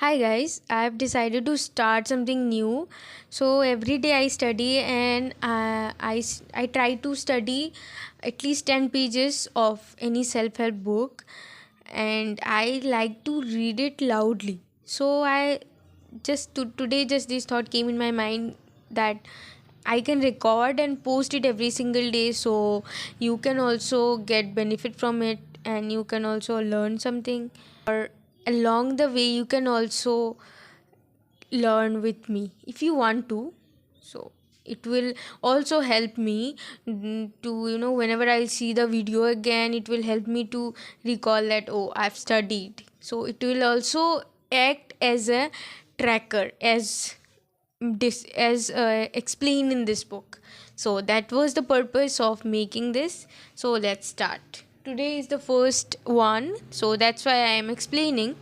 Hi guys, I have decided to start something new. So every day I study and I try to study at least 10 pages of any self help book, and I like to read it loudly. So I today just this thought came in my mind that I can record and post it every single day, so you can also get benefit from it and you can also learn something, or along the way you can also learn with me if you want to. So it will also help me to whenever I'll see the video again, it will help me to recall that, oh, I've studied. So it will also act as a tracker, as explained in this book. So that was the purpose of making this. So let's start. Today is the first one, so that's why I am explaining.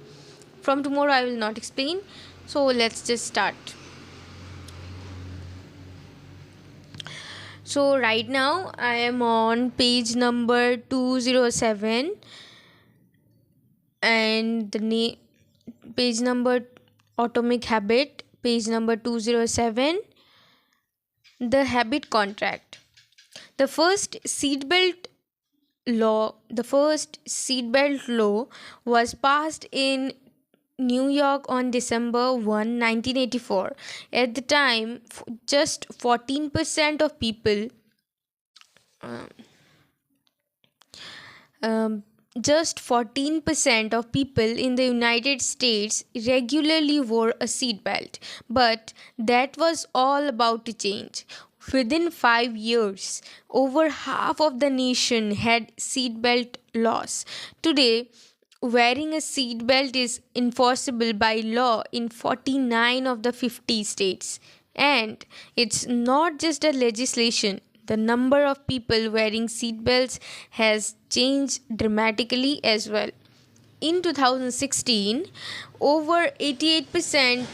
From tomorrow I will not explain. So let's just start. So right now I am on page number 207, and the page number Atomic Habit, page number 207, the habit contract. The first seatbelt law was passed in New York on December 1, 1984. At the time, just 14% of people um, um, just 14% of people in the United States regularly wore a seatbelt, but that was all about to change. Within 5 years, over half of the nation had seatbelt laws. Today, wearing a seatbelt is enforceable by law in 49 of the 50 states. And it's not just a legislation, the number of people wearing seatbelts has changed dramatically as well. In 2016, over 88%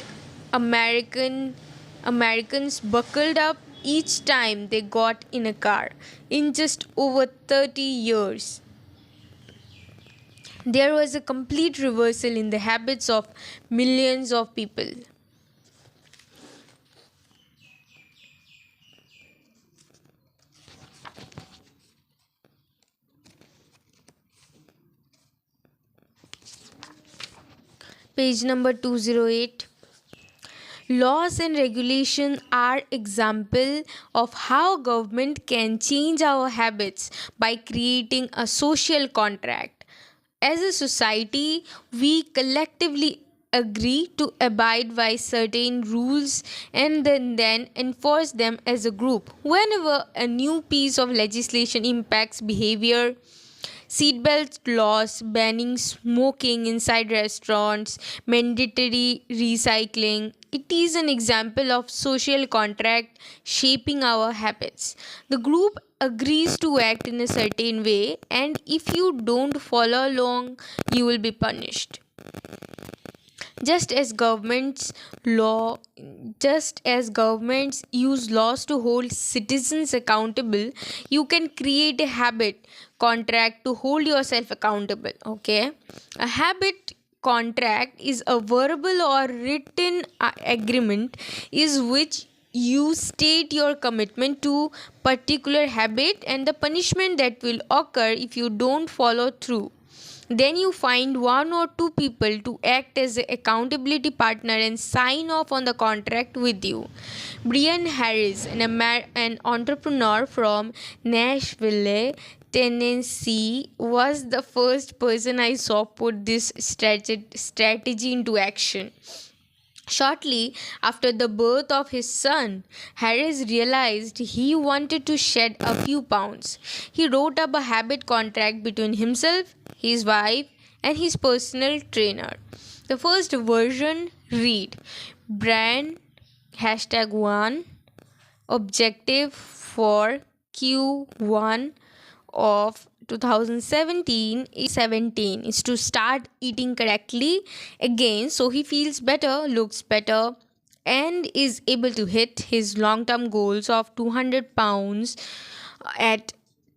American Americans buckled up each time they got in a car. In just over 30 years, there was a complete reversal in the habits of millions of people. Page number 208. Laws and regulation are example of how government can change our habits by creating a social contract. As a society, we collectively agree to abide by certain rules and then enforce them as a group. Whenever a new piece of legislation impacts behavior, seatbelt laws, banning smoking inside restaurants, mandatory recycling. It is an example of social contract shaping our habits. The group agrees to act in a certain way, and if you don't follow along, you will be punished. Just as law just as governments use laws to hold citizens accountable, you can create a habit contract to hold yourself accountable. Okay, a habit contract is a verbal or written agreement is which you state your commitment to particular habit and the punishment that will occur if you don't follow through. Then you find one or two people to act as an accountability partner and sign off on the contract with you. Brian Harris, an entrepreneur from Nashville, Tennessee, was the first person I saw put this strategy into action. Shortly after the birth of his son, Harris realized he wanted to shed a few pounds. He wrote up a habit contract between himself, his wife, and his personal trainer. The first version read: brand #1 objective for Q1 of 2017 is to start eating correctly again, so he feels better, looks better, and is able to hit his long-term goals of 200 pounds at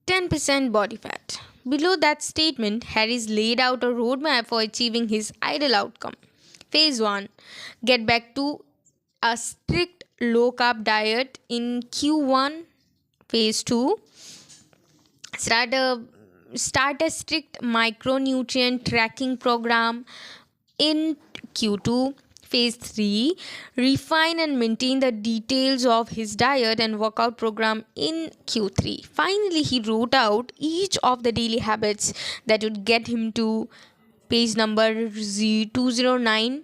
10% body fat. Below that statement, Harris laid out a roadmap for achieving his ideal outcome. Phase 1, get back to a strict low carb diet in Q1. Phase 2, start a start a strict micronutrient tracking program in Q2. Phase 3, refine and maintain the details of his diet and workout program in Q3. Finally, he wrote out each of the daily habits that would get him to page number 209.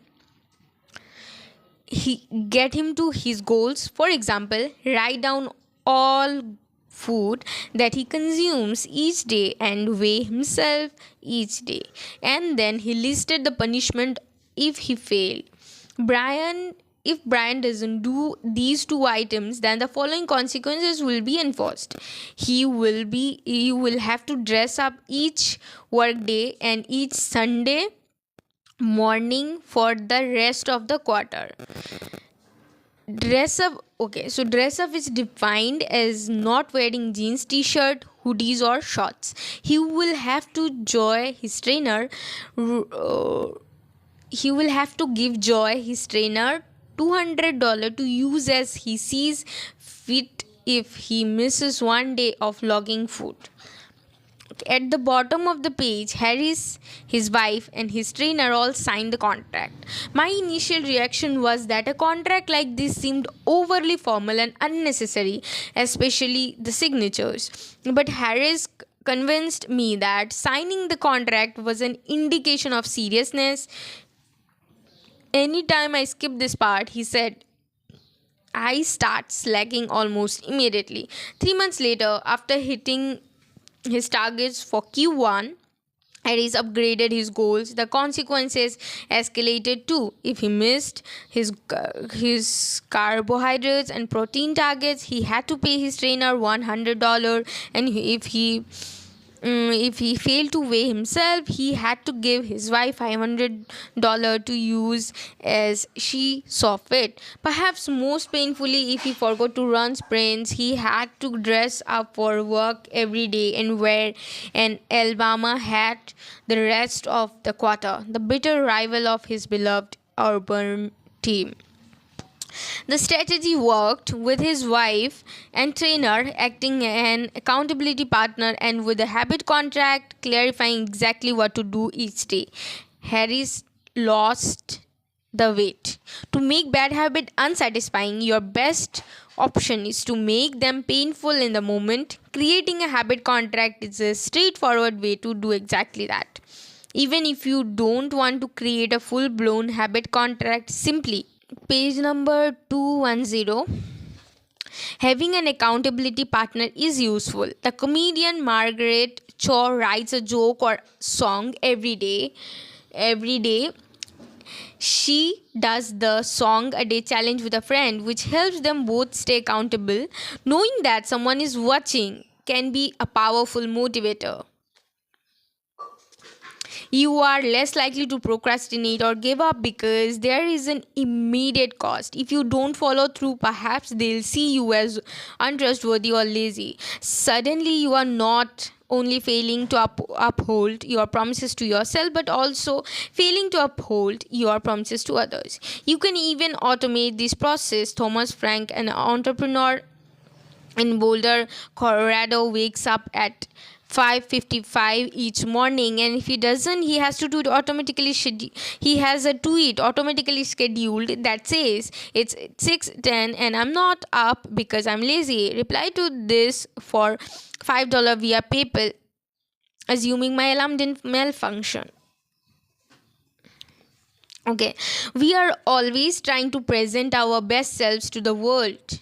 He get him to his goals. For example, write down all food that he consumes each day and weigh himself each day. And then he listed the punishment if he failed. If Brian doesn't do these two items, then the following consequences will be enforced. He will have to dress up each workday and each Sunday morning for the rest of the quarter. Dress up is defined as not wearing jeans, t-shirt, hoodies or shorts. He will have to give Joy, his trainer, $200 to use as he sees fit if he misses one day of logging food. At the bottom of the page, Harris, his wife, and his trainer all signed the contract. My initial reaction was that a contract like this seemed overly formal and unnecessary, especially the signatures. But Harris convinced me that signing the contract was an indication of seriousness. Anytime I skip this part, he said, I start slacking almost immediately. 3 months later, after hitting his targets for Q1, Harris upgraded his goals. The consequences escalated too. If he missed his carbohydrates and protein targets, he had to pay his trainer $100, and if he failed to weigh himself, he had to give his wife $500 to use as she saw fit. Perhaps most painfully, if he forgot to run sprints, he had to dress up for work every day and wear an Alabama hat the rest of the quarter, the bitter rival of his beloved Auburn team. The strategy worked, with his wife and trainer acting an accountability partner and with a habit contract clarifying exactly what to do each day. Harris lost the weight. To make bad habits unsatisfying, your best option is to make them painful in the moment. Creating a habit contract is a straightforward way to do exactly that. Even if you don't want to create a full-blown habit contract, simply page number 210. Having an accountability partner is useful. The comedian Margaret Cho writes a joke or song every day. She does the song a day challenge with a friend, which helps them both stay accountable. Knowing that someone is watching can be a powerful motivator. You are less likely to procrastinate or give up because there is an immediate cost. If you don't follow through, perhaps they'll see you as untrustworthy or lazy. Suddenly, you are not only failing to uphold your promises to yourself, but also failing to uphold your promises to others. You can even automate this process. Thomas Frank, an entrepreneur in Boulder, Colorado, wakes up at 5:55 each morning, and if he doesn't, he has to do it automatically. He has a tweet automatically scheduled that says it's 6:10 and I'm not up because I'm lazy. Reply to this for $5 via PayPal, assuming my alarm didn't malfunction. Okay, we are always trying to present our best selves to the world.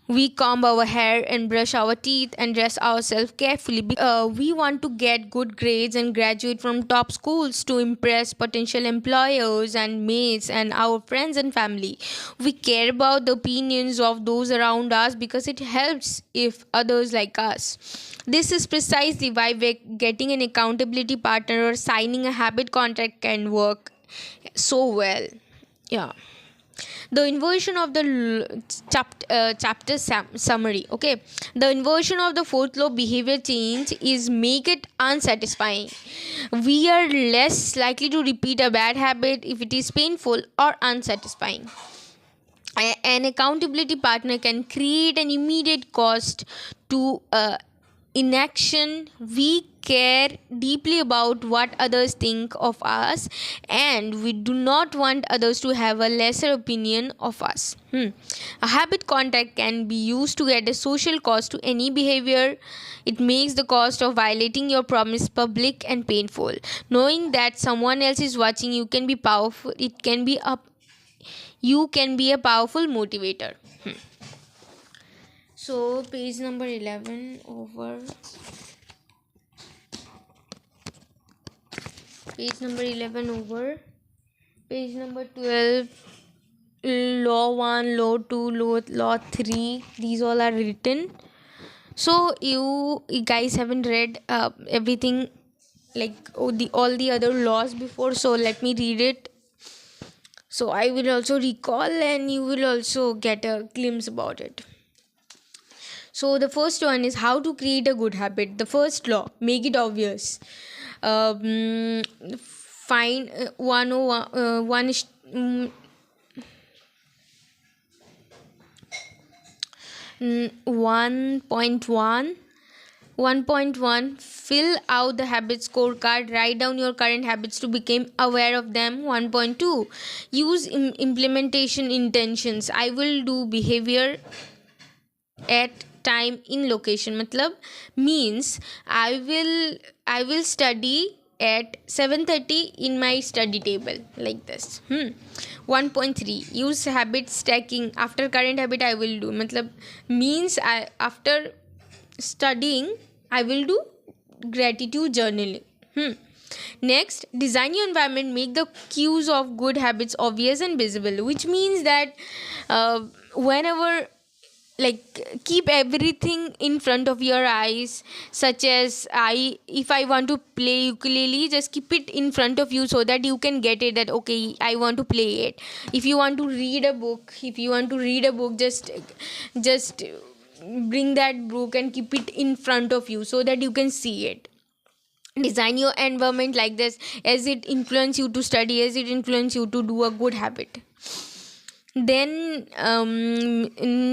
We comb our hair and brush our teeth and dress ourselves carefully. We want to get good grades and graduate from top schools to impress potential employers and mates and our friends and family. We care about the opinions of those around us because it helps if others like us. This is precisely why getting an accountability partner or signing a habit contract can work so well. Yeah. The inversion of the chapter summary. Okay, the inversion of the fourth law behavior change is make it unsatisfying. We are less likely to repeat a bad habit if it is painful or unsatisfying. An accountability partner can create an immediate cost to inaction. We care deeply about what others think of us, and we do not want others to have a lesser opinion of us. A habit contract can be used to get a social cost to any behavior. It makes the cost of violating your promise public and painful. Knowing that someone else is watching you can be powerful. You can be a powerful motivator. So page number 11 over. Page number 11 over. Page number 12. Law 1, Law 2, Law 3. These all are written. So you guys haven't read everything, like all the other laws before. So let me read it. So I will also recall and you will also get a glimpse about it. So the first one is how to create a good habit. The first law, make it obvious. Find 1.1, fill out the habit scorecard. Write down your current habits to become aware of them. 1.2, use implementation intentions. I will do behavior at time in location. Matlab means I will study at 7:30 in my study table, like this. 1.3, use habit stacking. After current habit I will do, matlab means after studying I will do gratitude journaling. Next, design your environment. Make the cues of good habits obvious and visible, which means that whenever, like, keep everything in front of your eyes, such as if I want to play ukulele, just keep it in front of you so that you can get it, that okay, I want to play it. If you want to read a book, just bring that book and keep it in front of you so that you can see it. Design your environment like this, as it influence you to study, as it influence you to do a good habit. Then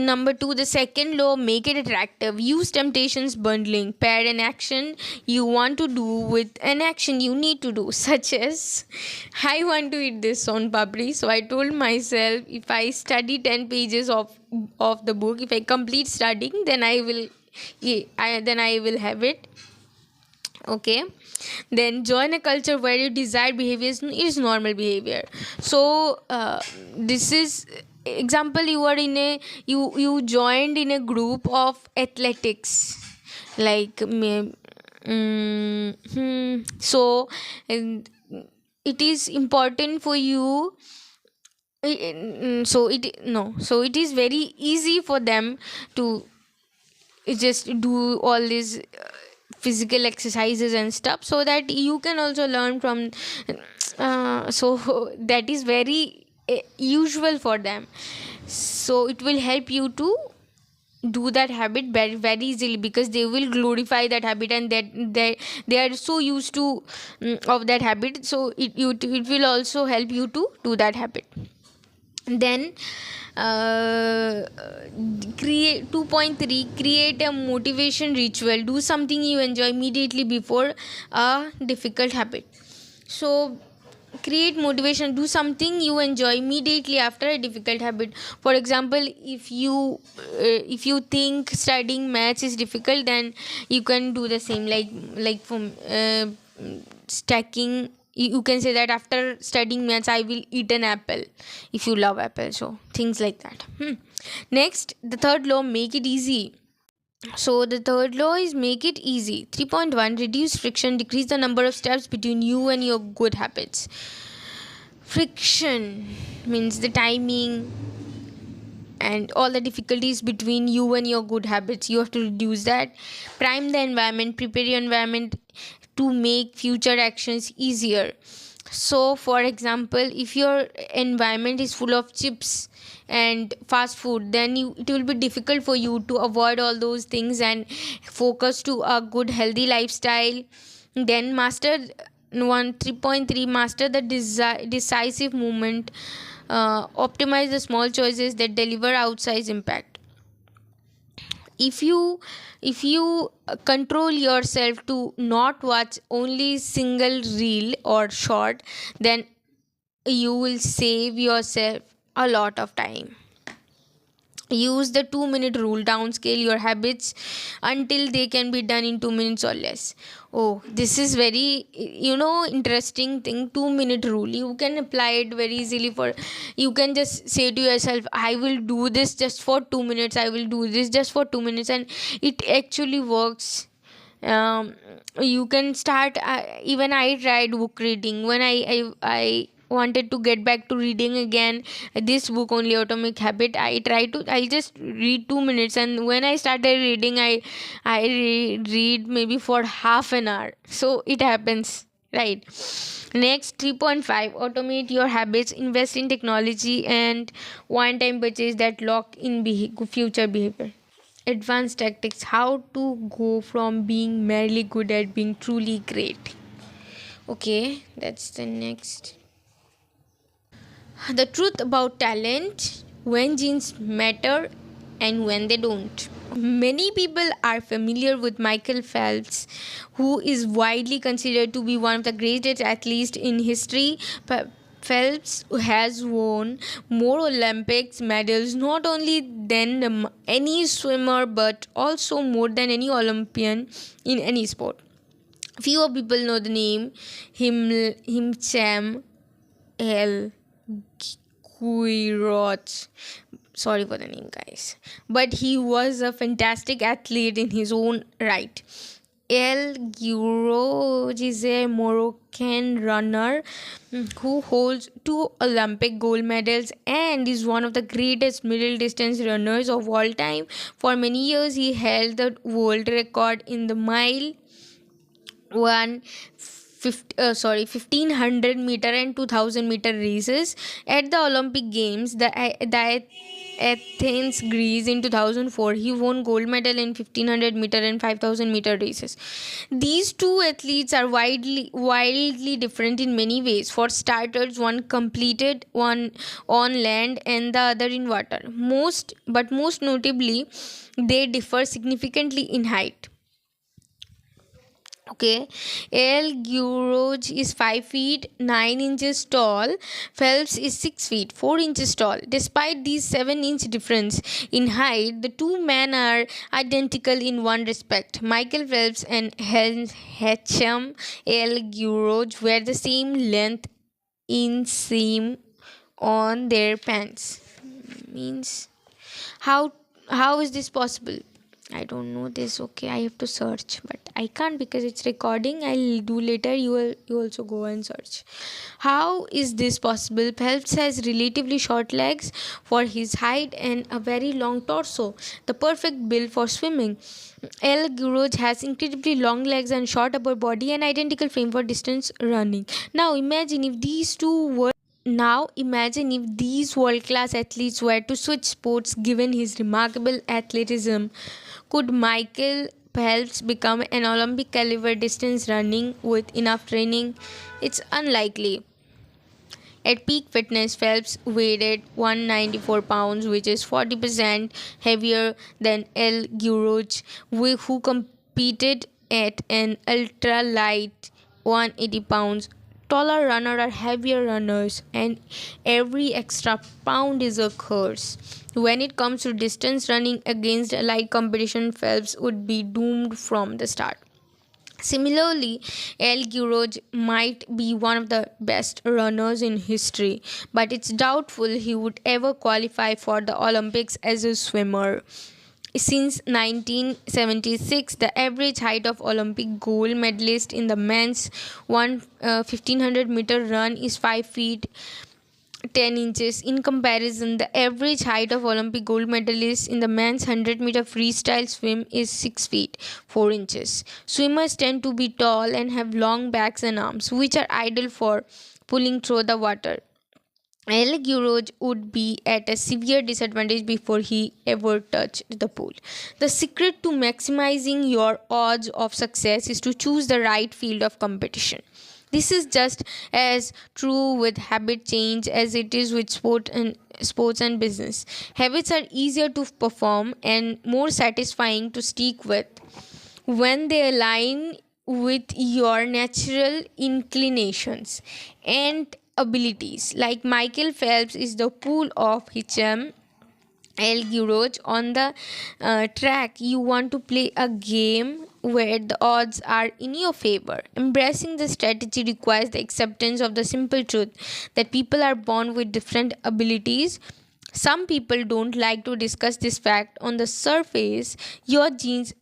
number 2, the second law, make it attractive. Use temptations bundling. Pair an action you want to do with an action you need to do, such as I want to eat this son papdi, so I told myself if I study 10 pages of the book, if I complete studying, then I will have it. Okay, then join a culture where your desired behavior is normal behavior. So this is example, you are in you joined in a group of athletics, like so it is important for you. So it is very easy for them to just do all these physical exercises and stuff, so that you can also learn from so that is very usual for them. So it will help you to do that habit very, very easily, because they will glorify that habit, and that they are so used to of that habit. So it will also help you to do that habit. Then create 2.3, create a motivation ritual. Do something you enjoy immediately before a difficult habit. So create motivation, do something you enjoy immediately after a difficult habit. For example, if you think studying maths is difficult, then you can do the same, like from stacking. You can say that after studying maths I will eat an apple, if you love apple. So things like that. Next, the third law, make it easy. So the third law is make it easy. 3.1, reduce friction. Decrease the number of steps between you and your good habits. Friction means the timing and all the difficulties between you and your good habits. You have to reduce that. Prime the environment. Prepare your environment to make future actions easier. So for example, if your environment is full of chips and fast food, then it will be difficult for you to avoid all those things and focus to a good healthy lifestyle. Then master 3.3, master the decisive movement. Optimize the small choices that deliver outsized impact. If you control yourself to not watch only single reel or short, then you will save yourself a lot of time. Use the 2-minute rule, downscale your habits until they can be done in 2 minutes or less. Oh, this is very interesting thing. 2-minute rule, you can apply it very easily. For you can just say to yourself, I will do this just for 2 minutes, I will do this just for 2 minutes, and it actually works. You can start, even I tried book reading when I wanted to get back to reading again. This book only, Atomic Habit, I'll just read 2 minutes, and when I started reading, I read maybe for half an hour. So it happens, right? Next, 3.5, automate your habits, invest in technology and one time purchase that lock in future behavior. Advanced tactics, how to go from being merely good at being truly great. Okay, that's the next. The truth about talent, when genes matter and when they don't. Many people are familiar with Michael Phelps, who is widely considered to be one of the greatest athletes in history. Phelps has won more Olympics medals not only than any swimmer, but also more than any Olympian in any sport. Fewer people know the name Himcham El Guirot. Sorry for the name, guys. But he was a fantastic athlete in his own right. El Guirot is a Moroccan runner who holds 2 Olympic gold medals and is one of the greatest middle distance runners of all time. For many years, he held the world record in the mile, 1500 meter and 2000 meter races at the Olympic Games, the Athens, Greece in 2004. He won gold medal in 1500 meter and 5000 meter races. These two athletes are wildly different in many ways. For starters, one completed one on land and the other in water. Most notably, they differ significantly in height. Okay, El Guroj is 5 feet 9 inches tall. Phelps is 6 feet 4 inches tall. Despite these 7-inch difference in height, the two men are identical in one respect. Michael Phelps and Hacham El Guroj wear the same length in seam on their pants. Means how is this possible? I don't know this. Okay, I have to search, but I can't because it's recording. I'll do later. You also go and search. How is this possible? Phelps has relatively short legs for his height and a very long torso, the perfect build for swimming. El Guroj has incredibly long legs and short upper body and identical frame for distance running. Now imagine if these world-class athletes were to switch sports given his remarkable athleticism. Could Michael Phelps become an Olympic caliber distance running with enough training? It's unlikely. At peak fitness, Phelps weighed 194 pounds, which is 40% heavier than El Guroj, who competed at an ultra light 180 pounds. Taller runners are heavier runners, and every extra pound is a curse. When it comes to distance running against a light competition, Phelps would be doomed from the start. Similarly, El Guroj might be one of the best runners in history, but it's doubtful he would ever qualify for the Olympics as a swimmer. Since 1976, the average height of Olympic gold medalist in the men's 1500 meter run is 5 feet 10 inches. In comparison, the average height of Olympic gold medalists in the men's 100-meter freestyle swim is 6 feet 4 inches. Swimmers tend to be tall and have long backs and arms, which are ideal for pulling through the water. El Guroj would be at a severe disadvantage before he ever touched the pool. The secret to maximizing your odds of success is to choose the right field of competition. This is just as true with habit change as it is with sports and business. Habits are easier to perform and more satisfying to stick with when they align with your natural inclinations and abilities. Like Michael Phelps is the pool of Hicham El Guroj on the track. You want to play a game where the odds are in your favor. Embracing the strategy requires the acceptance of the simple truth that people are born with different abilities. Some people don't like to discuss this fact. On the surface, your genes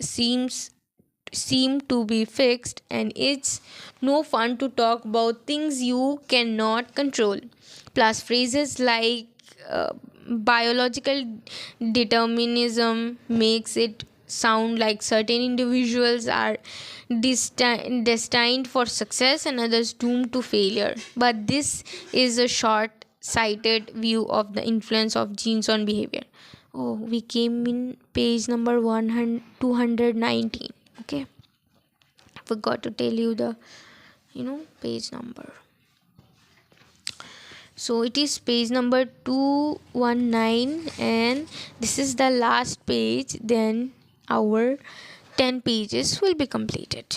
seem to be fixed, and it's no fun to talk about things you cannot control. Plus, phrases like biological determinism makes it sound like certain individuals are destined for success and others doomed to failure. But this is a short sighted view of the influence of genes on behavior. Oh, we came in page number 219. Okay, forgot to tell you the page number. So it is page number 219, and this is the last page. Then our 10 pages will be completed.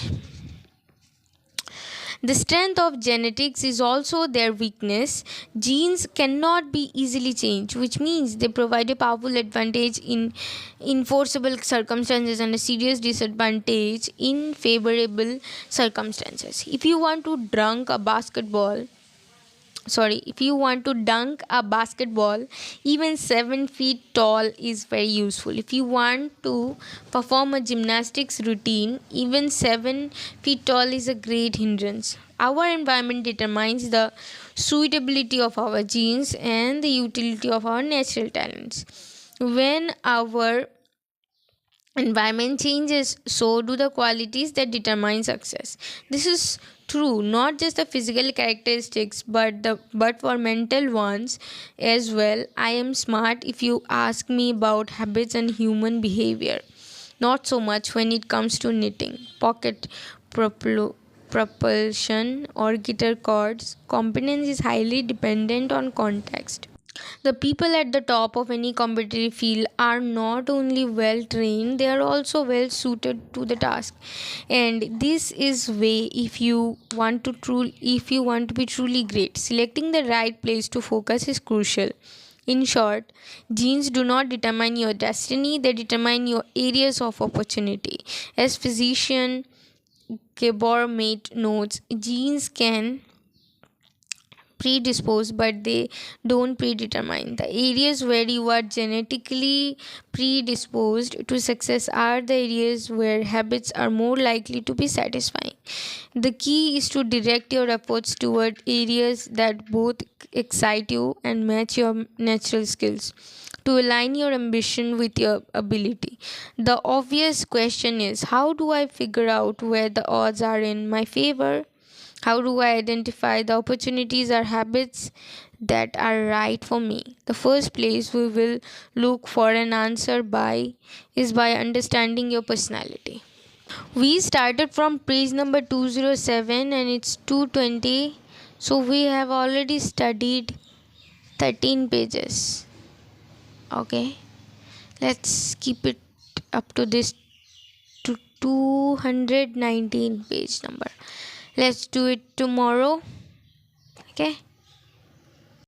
The strength of genetics is also their weakness. Genes cannot be easily changed, which means they provide a powerful advantage in enforceable circumstances and a serious disadvantage in favorable circumstances. If you want to dunk a basketball, even 7 feet tall is very useful. If you want to perform a gymnastics routine, even 7 feet tall is a great hindrance. Our environment determines the suitability of our genes and the utility of our natural talents. When our environment changes, so do the qualities that determine success. This is true not just the physical characteristics but for mental ones as well. I am smart if you ask me about habits and human behavior. Not so much when it comes to knitting, pocket propulsion, or guitar chords. Competence is highly dependent on context. The people at the top of any competitive field are not only well trained, they are also well suited to the task. And this is way if you want to be truly great. Selecting the right place to focus is crucial. In short, genes do not determine your destiny, they determine your areas of opportunity. As physician Gabor Mate notes, genes can predisposed but they don't predetermine. The areas where you are genetically predisposed to success are the areas where habits are more likely to be satisfying. The key is to direct your efforts toward areas that both excite you and match your natural skills, to align your ambition with your ability. The obvious question is, how do I figure out where the odds are in my favor? How do I identify the opportunities or habits that are right for me? The first place we will look for an answer is by understanding your personality. We started from page number 207 and it's 220. So we have already studied 13 pages. Okay. Let's keep it up to this to 219 page number. Let's do it tomorrow. Okay.